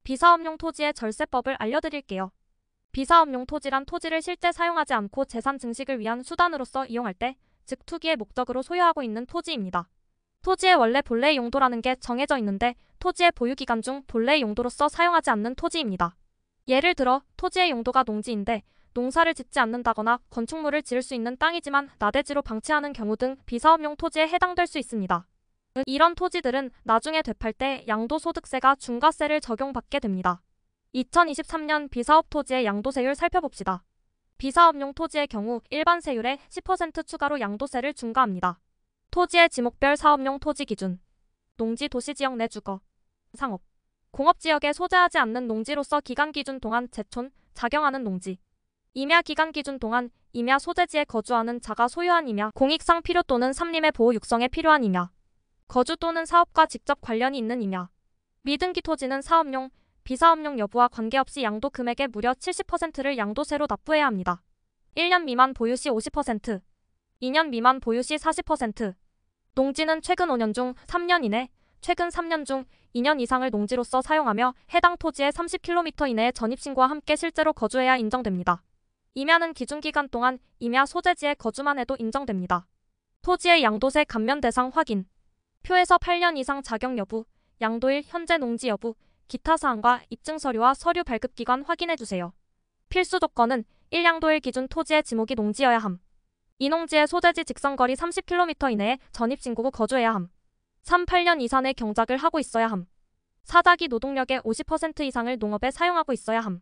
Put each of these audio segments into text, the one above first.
비사업용 토지의 절세법을 알려드릴게요. 비사업용 토지란 토지를 실제 사용하지 않고 재산 증식을 위한 수단으로서 이용할 때, 즉 투기의 목적으로 소유하고 있는 토지입니다. 토지의 원래 본래의 용도라는 게 정해져 있는데 토지의 보유기간 중 본래의 용도로서 사용하지 않는 토지입니다. 예를 들어 토지의 용도가 농지인데 농사를 짓지 않는다거나 건축물을 지을 수 있는 땅이지만 나대지로 방치하는 경우 등 비사업용 토지에 해당될 수 있습니다. 이런 토지들은 나중에 되팔 때 양도소득세가 중과세를 적용받게 됩니다. 2023년 비사업 토지의 양도세율 살펴봅시다. 비사업용 토지의 경우 일반 세율에 10% 추가로 양도세를 중과합니다. 토지의 지목별 사업용 토지 기준. 농지 도시지역 내 주거, 상업, 공업지역에 소재하지 않는 농지로서 기간 기준 동안 제촌, 작용하는 농지. 임야 기간 기준 동안 임야 소재지에 거주하는 자가 소유한 임야, 공익상 필요 또는 산림의 보호 육성에 필요한 임야. 거주 또는 사업과 직접 관련이 있는 임야. 미등기 토지는 사업용, 비사업용 여부와 관계없이 양도 금액의 무려 70%를 양도세로 납부해야 합니다. 1년 미만 보유 시 50%, 2년 미만 보유 시 40%. 농지는 최근 5년 중 3년 이내, 최근 3년 중 2년 이상을 농지로서 사용하며 해당 토지의 30km 이내의 전입신고와 함께 실제로 거주해야 인정됩니다. 임야는 기준기간 동안 임야 소재지에 거주만 해도 인정됩니다. 토지의 양도세 감면 대상 확인. 표에서 8년 이상 자격 여부, 양도일 현재 농지 여부, 기타 사항과 입증서류와 서류 발급기관 확인해주세요. 필수 조건은 1양도일 기준 토지의 지목이 농지여야 함. 이 농지의 소재지 직선거리 30km 이내에 전입신고 후 거주해야 함. 3, 8년 이상의 경작을 하고 있어야 함. 사자기 노동력의 50% 이상을 농업에 사용하고 있어야 함.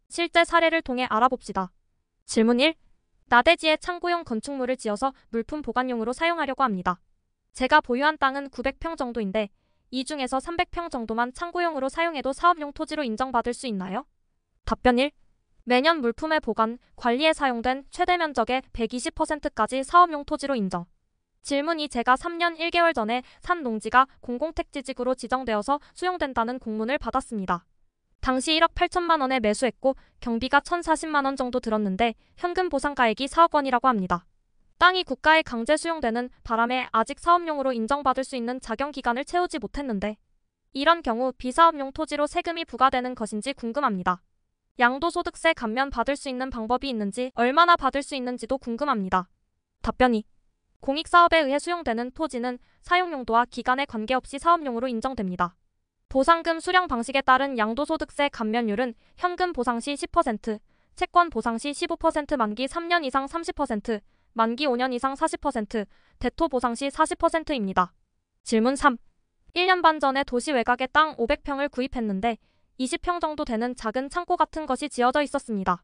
실제 사례를 통해 알아봅시다. 질문 1. 나대지에 창고용 건축물을 지어서 물품 보관용으로 사용하려고 합니다. 제가 보유한 땅은 900평 정도인데 이 중에서 300평 정도만 창고용으로 사용해도 사업용 토지로 인정받을 수 있나요? 답변 1. 매년 물품의 보관, 관리에 사용된 최대 면적의 120%까지 사업용 토지로 인정. 질문 2. 제가 3년 1개월 전에 산 농지가 공공택지지구로 지정되어서 수용된다는 공문을 받았습니다. 당시 1억 8천만 원에 매수했고 경비가 1,040만 원 정도 들었는데 현금 보상가액이 4억 원이라고 합니다. 땅이 국가에 강제 수용되는 바람에 아직 사업용으로 인정받을 수 있는 자격기간을 채우지 못했는데 이런 경우 비사업용 토지로 세금이 부과되는 것인지 궁금합니다. 양도소득세 감면 받을 수 있는 방법이 있는지 얼마나 받을 수 있는지도 궁금합니다. 답변 2. 공익사업에 의해 수용되는 토지는 사용용도와 기간에 관계없이 사업용으로 인정됩니다. 보상금 수령 방식에 따른 양도소득세 감면율은 현금 보상 시 10%, 채권 보상 시 15%, 만기 3년 이상 30%, 만기 5년 이상 40%, 대토 보상 시 40%입니다. 질문 3. 1년 반 전에 도시 외곽에 땅 500평을 구입했는데 20평 정도 되는 작은 창고 같은 것이 지어져 있었습니다.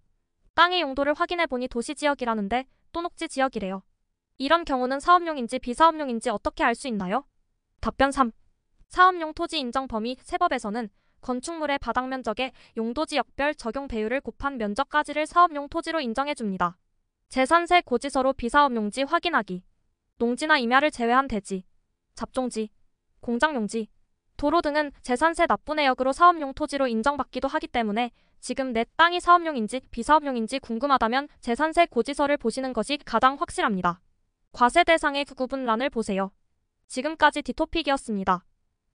땅의 용도를 확인해보니 도시지역이라는데 또 녹지 지역이래요. 이런 경우는 사업용인지 비사업용인지 어떻게 알 수 있나요? 답변 3. 사업용 토지 인정 범위 세법에서는 건축물의 바닥 면적의 용도지역별 적용 배율을 곱한 면적까지를 사업용 토지로 인정해줍니다. 재산세 고지서로 비사업용지 확인하기. 농지나 임야를 제외한 대지, 잡종지, 공장용지, 도로 등은 재산세 납부 내역으로 사업용 토지로 인정받기도 하기 때문에 지금 내 땅이 사업용인지 비사업용인지 궁금하다면 재산세 고지서를 보시는 것이 가장 확실합니다. 과세 대상의 구분란을 보세요. 지금까지 디토픽이었습니다.